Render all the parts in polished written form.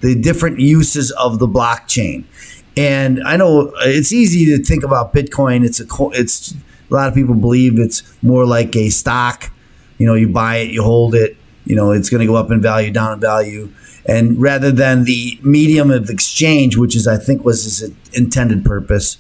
the different uses of the blockchain. And I know it's easy to think about Bitcoin. It's a lot of people believe it's more like a stock. You buy it, you hold it. It's going to go up in value, down in value. And rather than the medium of exchange, which I think was its intended purpose,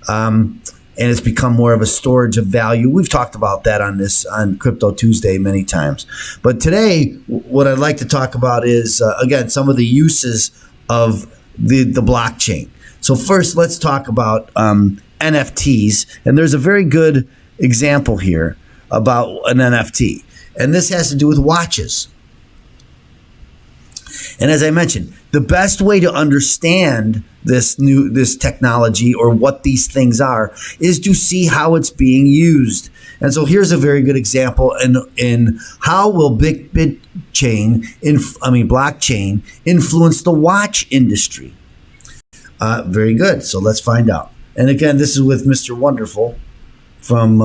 and it's become more of a storage of value. We've talked about that on Crypto Tuesday many times. But today, what I'd like to talk about is, again, some of the uses of the blockchain. So first, let's talk about NFTs. And there's a very good example here about an NFT. And this has to do with watches. And as I mentioned, the best way to understand this technology or what these things are is to see how it's being used. And so here's a very good example in how will blockchain influence the watch industry. Very good. So let's find out. And again, this is with Mr. Wonderful from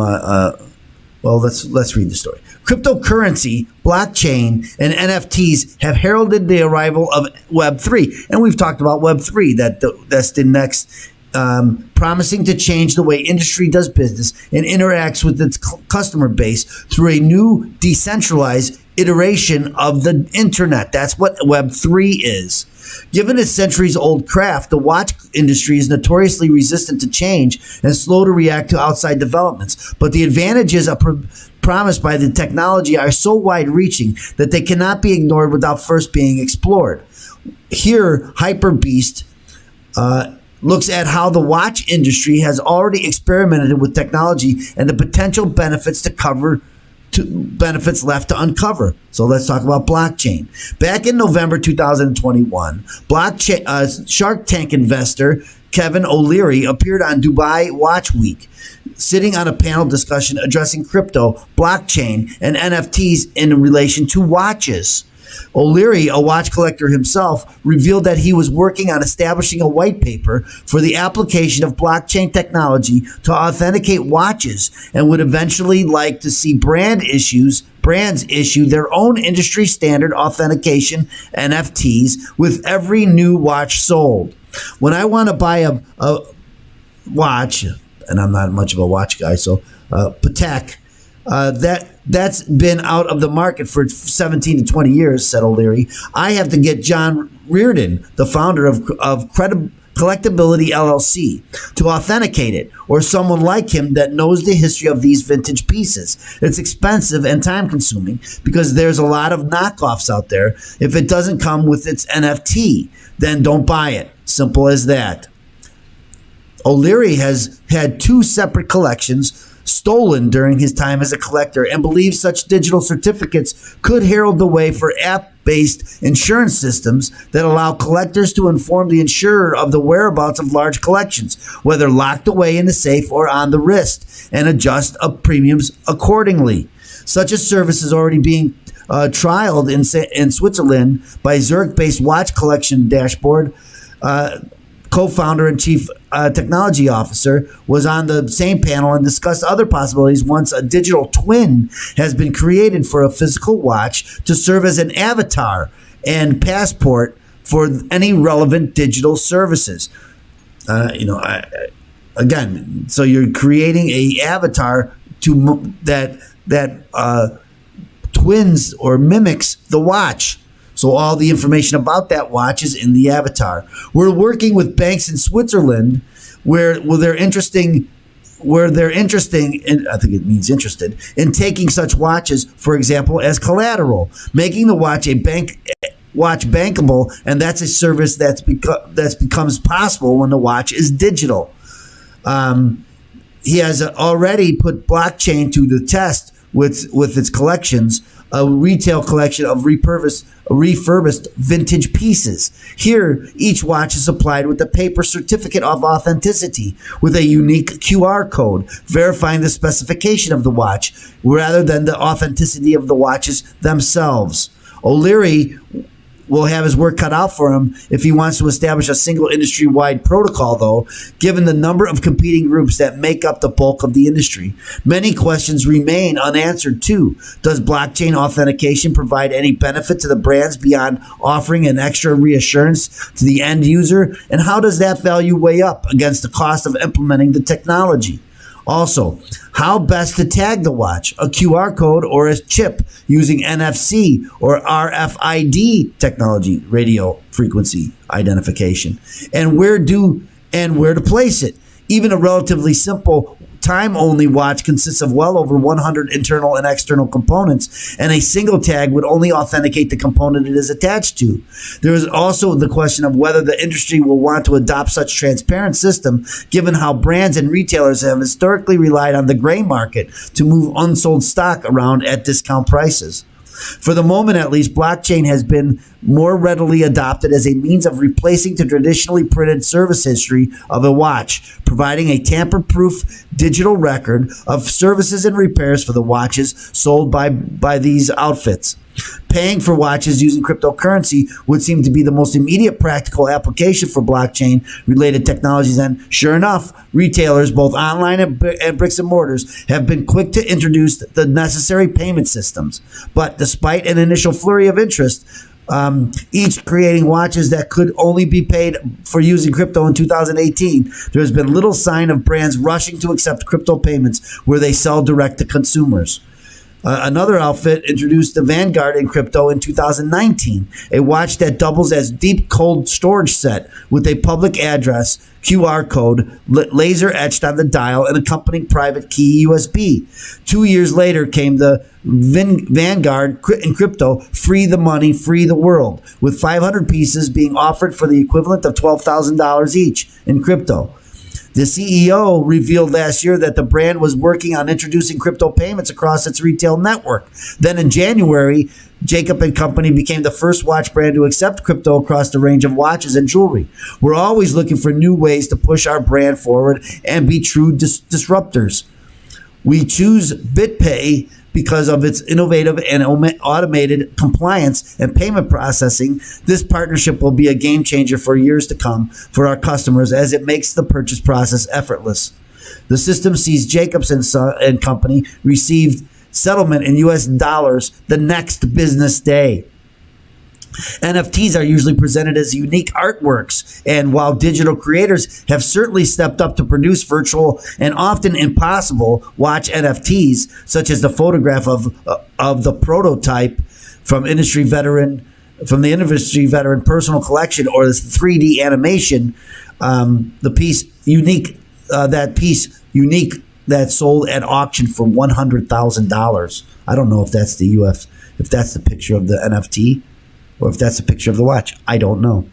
let's read the story. Cryptocurrency, blockchain, and NFTs have heralded the arrival of Web3. And we've talked about Web3, that's the next, promising to change the way industry does business and interacts with its customer base through a new decentralized iteration of the internet. That's what Web3 is. Given its centuries-old craft, the watch industry is notoriously resistant to change and slow to react to outside developments. But the advantages promised by the technology are so wide-reaching that they cannot be ignored without first being explored. Here, HyperBeast looks at how the watch industry has already experimented with technology and the potential benefits left to uncover. So let's talk about blockchain. Back in November 2021, Shark Tank investor Kevin O'Leary appeared on Dubai Watch Week, sitting on a panel discussion addressing crypto, blockchain, and NFTs in relation to watches. O'Leary, a watch collector himself, revealed that he was working on establishing a white paper for the application of blockchain technology to authenticate watches and would eventually like to see brands issue their own industry standard authentication NFTs with every new watch sold. When I want to buy a watch, and I'm not much of a watch guy, so Patek, that's been out of the market for 17 to 20 years, said O'Leary. I have to get John Reardon, the founder of Collectability LLC, to authenticate it, or someone like him that knows the history of these vintage pieces. It's expensive and time consuming because there's a lot of knockoffs out there. If it doesn't come with its NFT, then don't buy it. Simple as that. O'Leary has had 2 separate collections stolen during his time as a collector and believes such digital certificates could herald the way for app-based insurance systems that allow collectors to inform the insurer of the whereabouts of large collections, whether locked away in the safe or on the wrist, and adjust premiums accordingly. Such a service is already being trialed in Switzerland by Zurich-based Watch Collection Dashboard. Co-founder and chief technology officer was on the same panel and discussed other possibilities once a digital twin has been created for a physical watch to serve as an avatar and passport for any relevant digital services. Again, so you're creating a avatar that twins or mimics the watch. So all the information about that watch is in the avatar. We're working with banks in Switzerland where they're interested in taking such watches, for example, as collateral, making the watch bankable, and that's a service that becomes possible when the watch is digital. He has already put blockchain to the test with its collections, a retail collection of refurbished vintage pieces. Here, each watch is supplied with a paper certificate of authenticity with a unique QR code verifying the specification of the watch rather than the authenticity of the watches themselves. O'Leary will have his work cut out for him if he wants to establish a single industry-wide protocol, though, given the number of competing groups that make up the bulk of the industry. Many questions remain unanswered, too. Does blockchain authentication provide any benefit to the brands beyond offering an extra reassurance to the end user? And how does that value weigh up against the cost of implementing the technology? Also, how best to tag the watch, a QR code or a chip using NFC or RFID technology, radio frequency identification, and where to place it. Even a relatively simple time-only watch consists of well over 100 internal and external components, and a single tag would only authenticate the component it is attached to. There is also the question of whether the industry will want to adopt such transparent system, given how brands and retailers have historically relied on the gray market to move unsold stock around at discount prices. For the moment, at least, blockchain has been more readily adopted as a means of replacing the traditionally printed service history of a watch, providing a tamper-proof digital record of services and repairs for the watches sold by these outfits. Paying for watches using cryptocurrency would seem to be the most immediate practical application for blockchain-related technologies, and sure enough, retailers, both online and bricks and mortars, have been quick to introduce the necessary payment systems. But despite an initial flurry of interest, each creating watches that could only be paid for using crypto in 2018, there has been little sign of brands rushing to accept crypto payments where they sell direct to consumers. Another outfit introduced the Vanguard in crypto in 2019, a watch that doubles as deep cold storage set with a public address, QR code, laser etched on the dial, and accompanying private key USB. 2 years later came the Vanguard in crypto, free the money, free the world, with 500 pieces being offered for the equivalent of $12,000 each in crypto. The CEO revealed last year that the brand was working on introducing crypto payments across its retail network. Then in January, Jacob & Company became the first watch brand to accept crypto across the range of watches and jewelry. We're always looking for new ways to push our brand forward and be true disruptors. We choose BitPay because of its innovative and automated compliance and payment processing. This partnership will be a game changer for years to come for our customers as it makes the purchase process effortless. The system sees Jacobs and Company receive settlement in US dollars the next business day. NFTs are usually presented as unique artworks, and while digital creators have certainly stepped up to produce virtual and often impossible watch NFTs, such as the photograph of the prototype from the industry veteran personal collection, or this 3D animation, the piece unique that sold at auction for $100,000. I don't know if that's if that's the picture of the NFT, or if that's a picture of the watch. I don't know.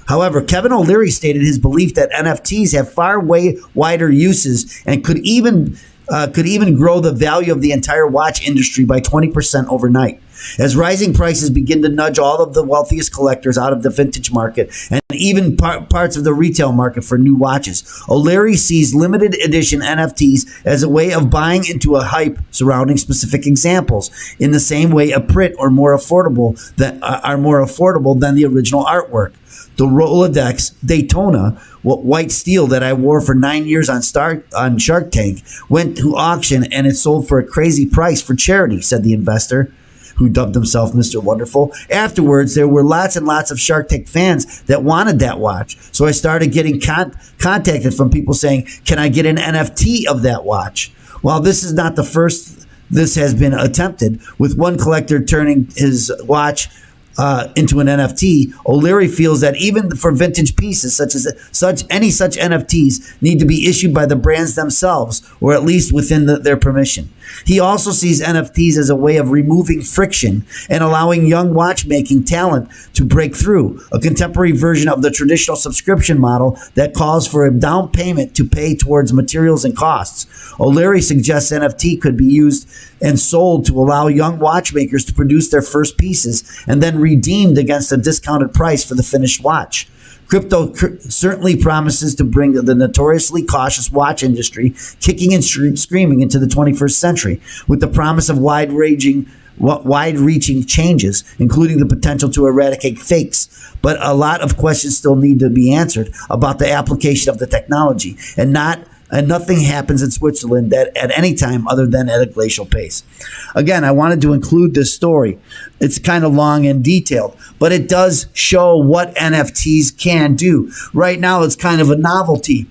However, Kevin O'Leary stated his belief that NFTs have far wider uses and could even grow the value of the entire watch industry by 20% overnight. As rising prices begin to nudge all of the wealthiest collectors out of the vintage market and even parts of the retail market for new watches, O'Leary sees limited edition NFTs as a way of buying into a hype surrounding specific examples, in the same way a print are more affordable than the original artwork. The Rolodex Daytona white steel that I wore for 9 years on Shark Tank went to auction and it sold for a crazy price for charity, said the investor, who dubbed himself Mr. Wonderful. Afterwards, there were lots and lots of Shark Tank fans that wanted that watch. So I started getting contacted from people saying, can I get an NFT of that watch? While this is not the first this has been attempted, with one collector turning his watch into an NFT, O'Leary feels that even for vintage pieces such NFTs need to be issued by the brands themselves, or at least within their permission. He also sees NFTs as a way of removing friction and allowing young watchmaking talent to break through, a contemporary version of the traditional subscription model that calls for a down payment to pay towards materials and costs. O'Leary suggests NFT could be used and sold to allow young watchmakers to produce their first pieces and then redeemed against a discounted price for the finished watch. Crypto certainly promises to bring the notoriously cautious watch industry kicking and screaming into the 21st century, with the promise of wide-ranging wide-reaching changes, including the potential to eradicate fakes. But a lot of questions still need to be answered about the application of the technology, and nothing happens in Switzerland at any time other than at a glacial pace. Again, I wanted to include this story. It's kind of long and detailed, but it does show what NFTs can do. Right now, it's kind of a novelty.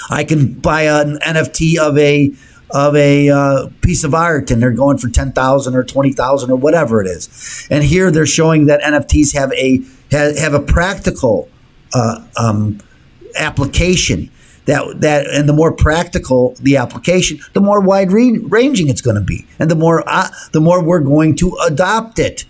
I can buy an NFT of a piece of art, and they're going for 10,000 or 20,000 or whatever it is. And here they're showing that NFTs have a practical application. That and the more practical the application, the more wide ranging it's going to be, and the more we're going to adopt it.